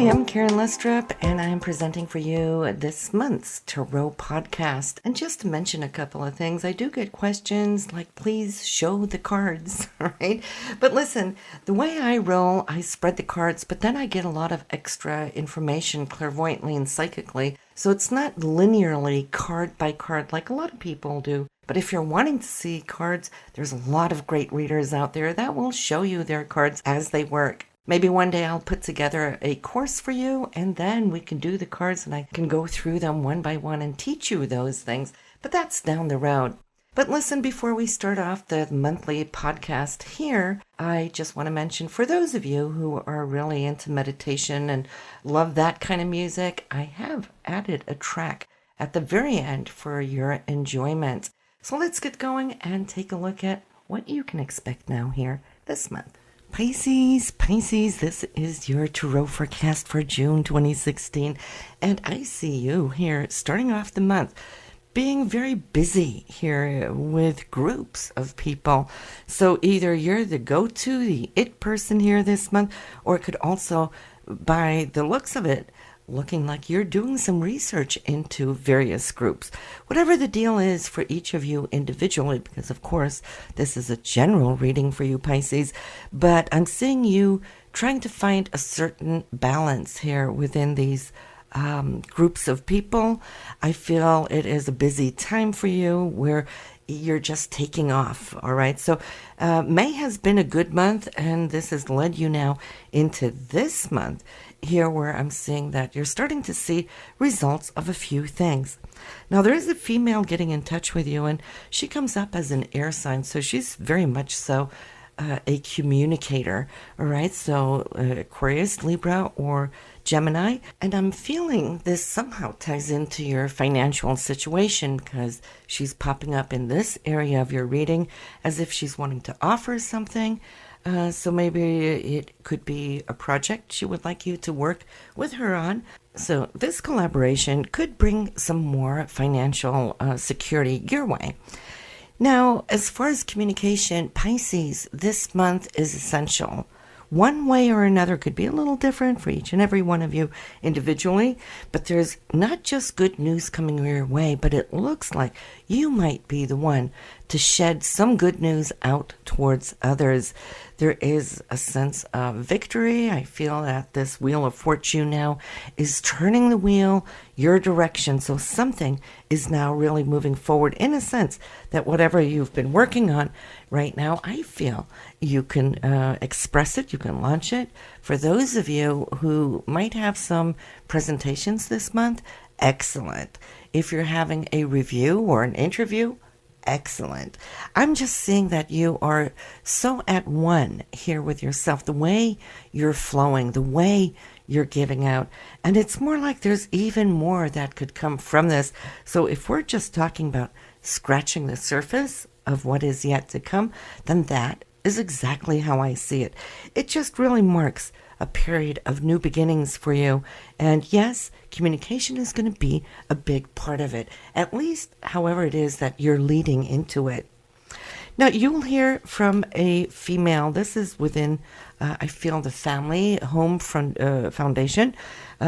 I'm Karen Lustrup, and I'm presenting for you this month's Tarot podcast. And just to mention a couple of things, I do get questions like, please show the cards, right? But listen, the way I roll, I spread the cards, but then I get a lot of extra information clairvoyantly and psychically. So it's not linearly card by card like a lot of people do. But if you're wanting to see cards, there's a lot of great readers out there that will show you their cards as they work. Maybe one day I'll put together a course for you, and then we can do the cards and I can go through them one by one and teach you those things. But that's down the road. But listen, before we start off the monthly podcast here, I just want to mention for those of you who are really into meditation and love that kind of music, I have added a track at the very end for your enjoyment. So let's get going and take a look at what you can expect now here this month. Pisces, this is your tarot forecast for June 2016, and I see you here starting off the month being very busy here with groups of people. So either you're the go-to, the it person here this month, or it could also, by the looks of it, looking like you're doing some research into various groups. Whatever the deal is for each of you individually, because of course this is a general reading for you Pisces, but I'm seeing you trying to find a certain balance here within these groups of people. I feel it is a busy time for you where you're just taking off, all right? So May has been a good month, and this has led you now into this month here where I'm seeing that you're starting to see results of a few things. Now, there is a female getting in touch with you, and she comes up as an air sign, so she's very much so a communicator, all right? So Aquarius, Libra, or Gemini. And I'm feeling this somehow ties into your financial situation because she's popping up in this area of your reading as if she's wanting to offer something. So maybe it could be a project she would like you to work with her on. So this collaboration could bring some more financial security your way. Now, as far as communication, Pisces, this month is essential. One way or another could be a little different for each and every one of you individually, but there's not just good news coming your way, but it looks like you might be the one to shed some good news out towards others. There is a sense of victory. I feel that this wheel of fortune now is turning the wheel your direction. So something is now really moving forward in a sense that whatever you've been working on right now, I feel you can express it, you can launch it. For those of you who might have some presentations this month, excellent. If you're having a review or an interview, excellent. I'm just seeing that you are so at one here with yourself, the way you're flowing, the way you're giving out. And it's more like there's even more that could come from this. So if we're just talking about scratching the surface of what is yet to come, then that is exactly how I see it. It just really marks a period of new beginnings for you. And yes, communication is going to be a big part of it, at least however it is that you're leading into it. Now, you'll hear from a female. This is within, I feel, the family home foundation.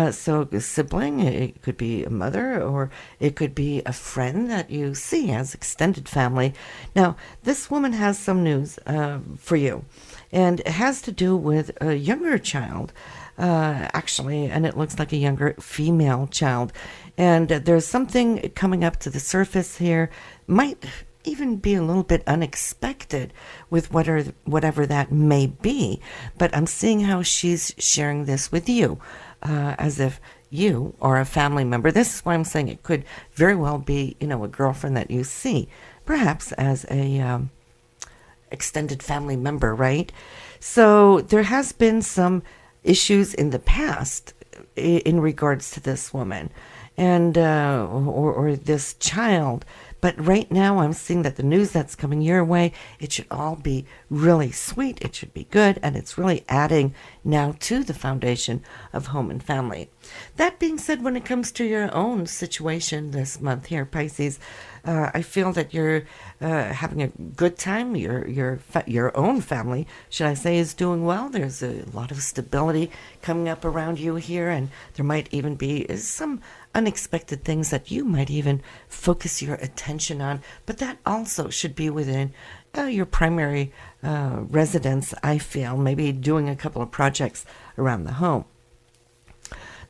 So a sibling, it could be a mother, or it could be a friend that you see as extended family. Now, this woman has some news for you, and it has to do with a younger child, actually, and it looks like a younger female child. And there's something coming up to the surface here, might even be a little bit unexpected with whatever that may be. But I'm seeing how she's sharing this with you, as if you are a family member. This is why I'm saying it could very well be, a girlfriend that you see, perhaps as a extended family member, right? So there has been some issues in the past in regards to this woman and or this child. But right now, I'm seeing that the news that's coming your way, it should all be really sweet. It should be good. And it's really adding now to the foundation of home and family. That being said, when it comes to your own situation this month here, Pisces, I feel that you're having a good time. Your own family, should I say, is doing well. There's a lot of stability coming up around you here, and there might even be some unexpected things that you might even focus your attention on. But that also should be within your primary residence, I feel, maybe doing a couple of projects around the home.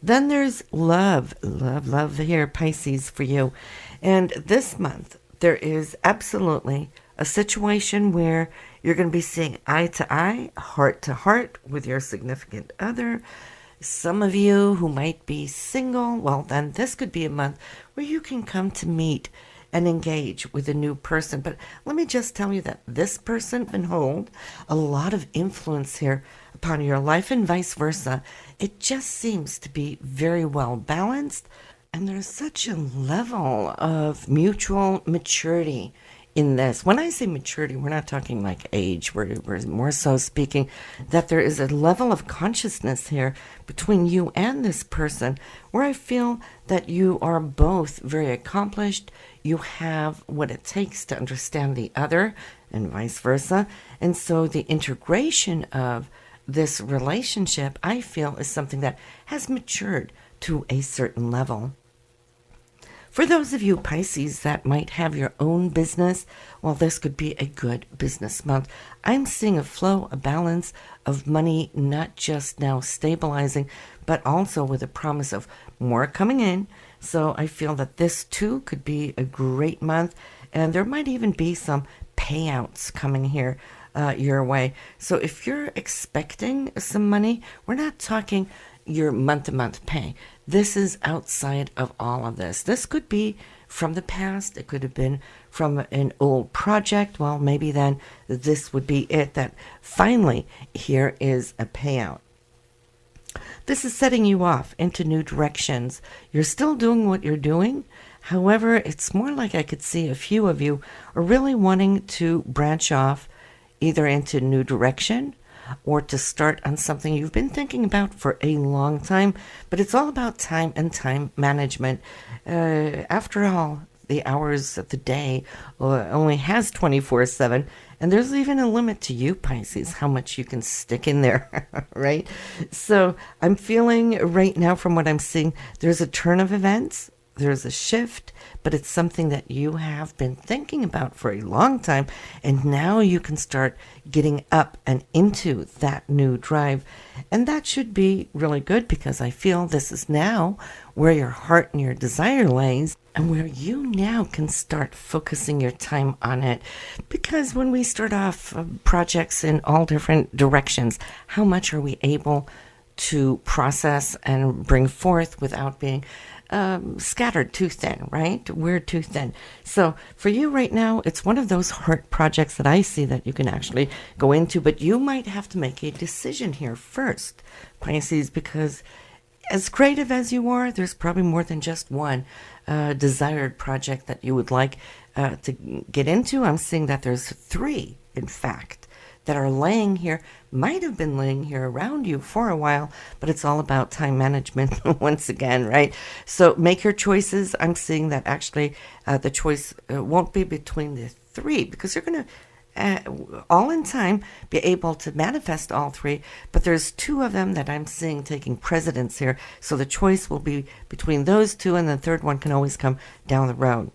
Then there's love here, Pisces, for you. And this month, there is absolutely a situation where you're going to be seeing eye to eye, heart to heart with your significant other. Some of you who might be single, well, then this could be a month where you can come to meet and engage with a new person. But let me just tell you that this person can hold a lot of influence here upon your life and vice versa. It just seems to be very well balanced, and there's such a level of mutual maturity in this. When I say maturity, we're not talking like age. We're more so speaking that there is a level of consciousness here between you and this person where I feel that you are both very accomplished. You have what it takes to understand the other and vice versa. And so the integration of this relationship, I feel, is something that has matured to a certain level. For those of you, Pisces, that might have your own business, well, this could be a good business month. I'm seeing a flow, a balance of money, not just now stabilizing, but also with a promise of more coming in. So I feel that this, too, could be a great month. And there might even be some payouts coming here your way. So if you're expecting some money, we're not talking your month-to-month pay. This is outside of all of this. This could be from the past. It could have been from an old project. Well, maybe then this would be it, that finally here is a payout. This is setting you off into new directions. You're still doing what you're doing. However, it's more like I could see a few of you are really wanting to branch off either into new direction or to start on something you've been thinking about for a long time. But it's all about time and time management. After all, the hours of the day only has 24/7, and there's even a limit to you, Pisces, how much you can stick in there, right? So I'm feeling right now, from what I'm seeing, there's a turn of events. There's a shift, but it's something that you have been thinking about for a long time, and now you can start getting up and into that new drive. And that should be really good, because I feel this is now where your heart and your desire lays, and where you now can start focusing your time on it. Because when we start off projects in all different directions, how much are we able to process and bring forth without being scattered too thin, right? We're too thin. So for you right now, it's one of those heart projects that I see that you can actually go into, but you might have to make a decision here first, Pisces, because as creative as you are, there's probably more than just one desired project that you would like to get into. I'm seeing that there's 3, in fact, that are laying here, might have been laying here around you for a while, but it's all about time management once again, right? So make your choices. I'm seeing that actually the choice won't be between the 3, because you're going to all in time be able to manifest all 3, but there's 2 of them that I'm seeing taking precedence here. So the choice will be between those 2, and the third one can always come down the road.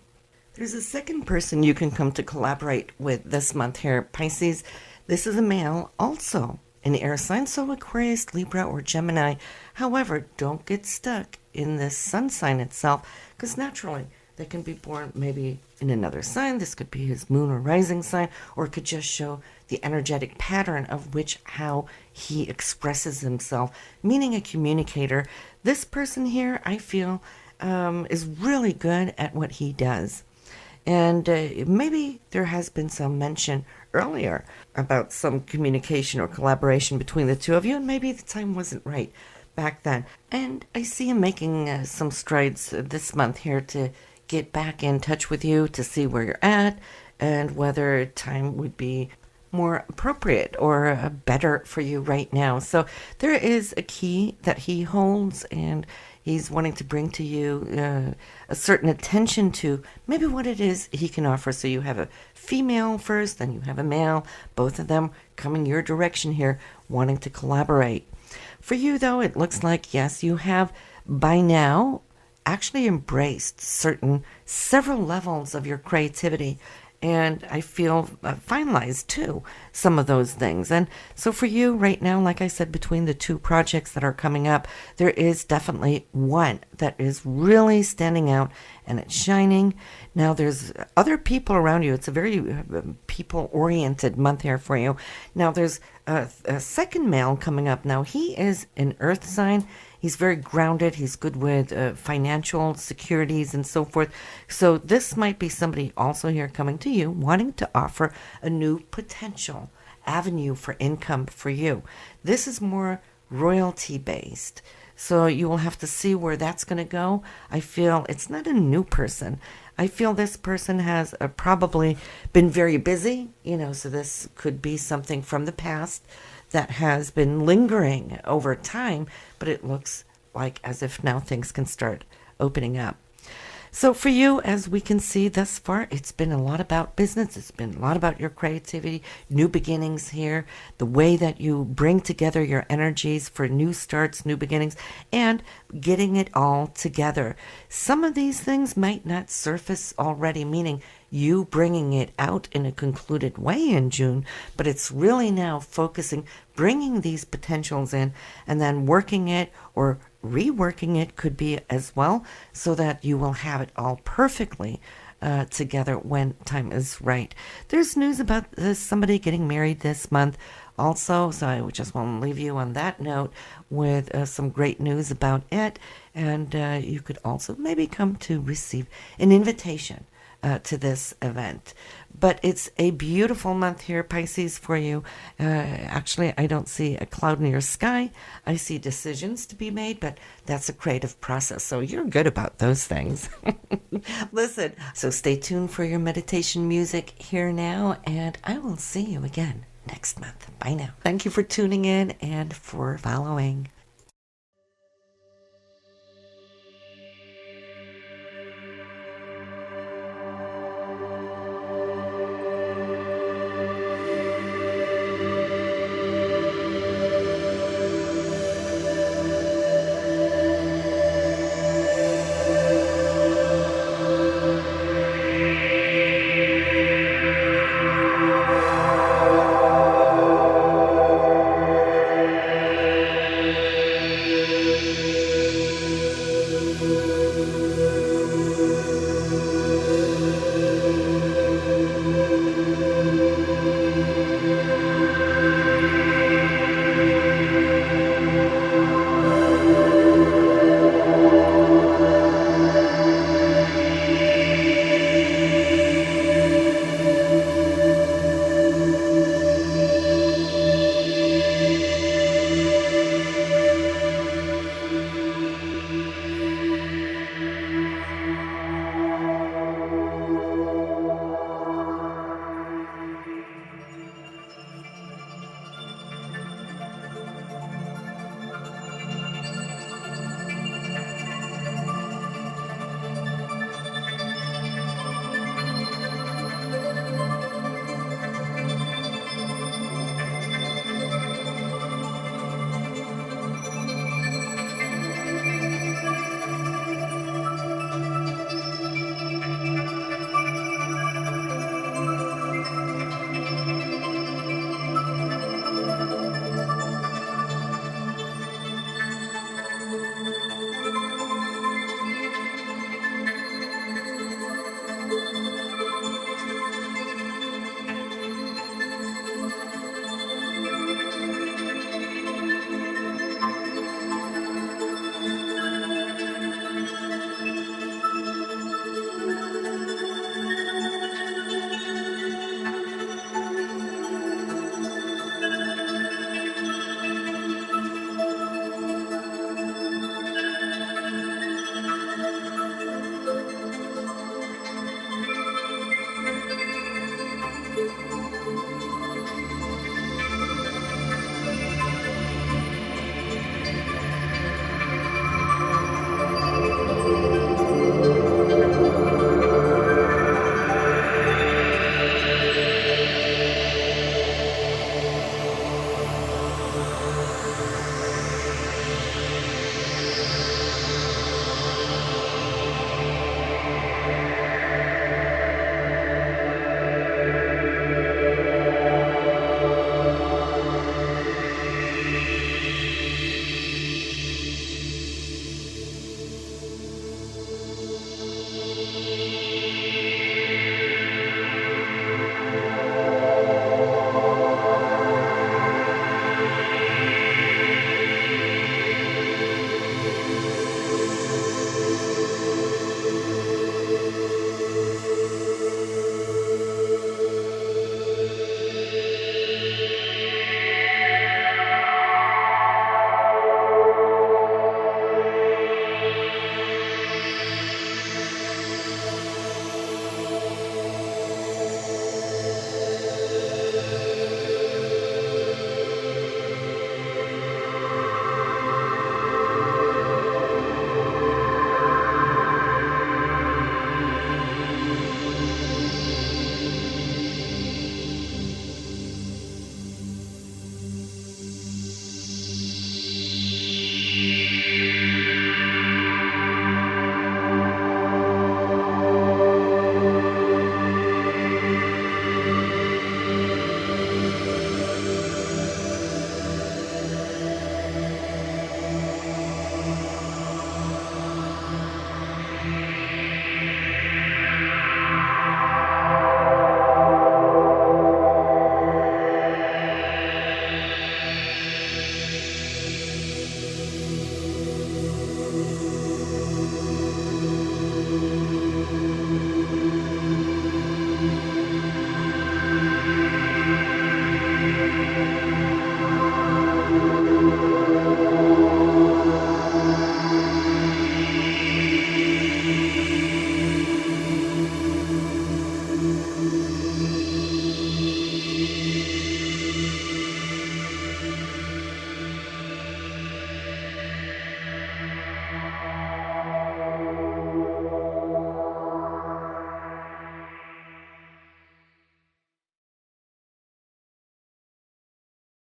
There's a second person you can come to collaborate with this month here, Pisces. This is a male, also an air sign, so Aquarius, Libra, or Gemini. However, don't get stuck in this sun sign itself, because naturally they can be born maybe in another sign. This could be his moon or rising sign, or it could just show the energetic pattern of how he expresses himself, meaning a communicator. This person here, I feel, is really good at what he does. And maybe there has been some mention earlier about some communication or collaboration between the 2 of you, and maybe the time wasn't right back then. And I see him making some strides this month here to get back in touch with you to see where you're at and whether time would be more appropriate or better for you right now. So there is a key that he holds, and he's wanting to bring to you a certain attention to maybe what it is he can offer. So you have a female first, then you have a male, both of them coming your direction here, wanting to collaborate. For you, though, it looks like, yes, you have by now actually embraced several levels of your creativity. And I feel finalized too, some of those things. And so for you right now, like I said, between the two projects that are coming up, there is definitely one that is really standing out and it's shining. Now there's other people around you. It's a very people-oriented month here for you. Now there's a second male coming up. Now he is an earth sign. He's very grounded. He's good with financial securities and so forth. So this might be somebody also here coming to you wanting to offer a new potential avenue for income for you. This is more royalty based. So you will have to see where that's going to go. I feel it's not a new person. I feel this person has probably been very busy, so this could be something from the past that has been lingering over time, but it looks like as if now things can start opening up. So for you, as we can see thus far, it's been a lot about business. It's been a lot about your creativity, new beginnings here, the way that you bring together your energies for new starts, new beginnings, and getting it all together. Some of these things might not surface already, meaning you bringing it out in a concluded way in June, but it's really now focusing, bringing these potentials in and then working it or reworking it could be as well, so that you will have it all perfectly together when time is right. There's news about somebody getting married this month also, so I just want to leave you on that note with some great news about it, and you could also maybe come to receive an invitation to this event. But it's a beautiful month here, Pisces, for you. Actually, I don't see a cloud in your sky. I see decisions to be made, but that's a creative process, so you're good about those things. Listen, so stay tuned for your meditation music here now, and I will see you again next month. Bye now. Thank you for tuning in and for following.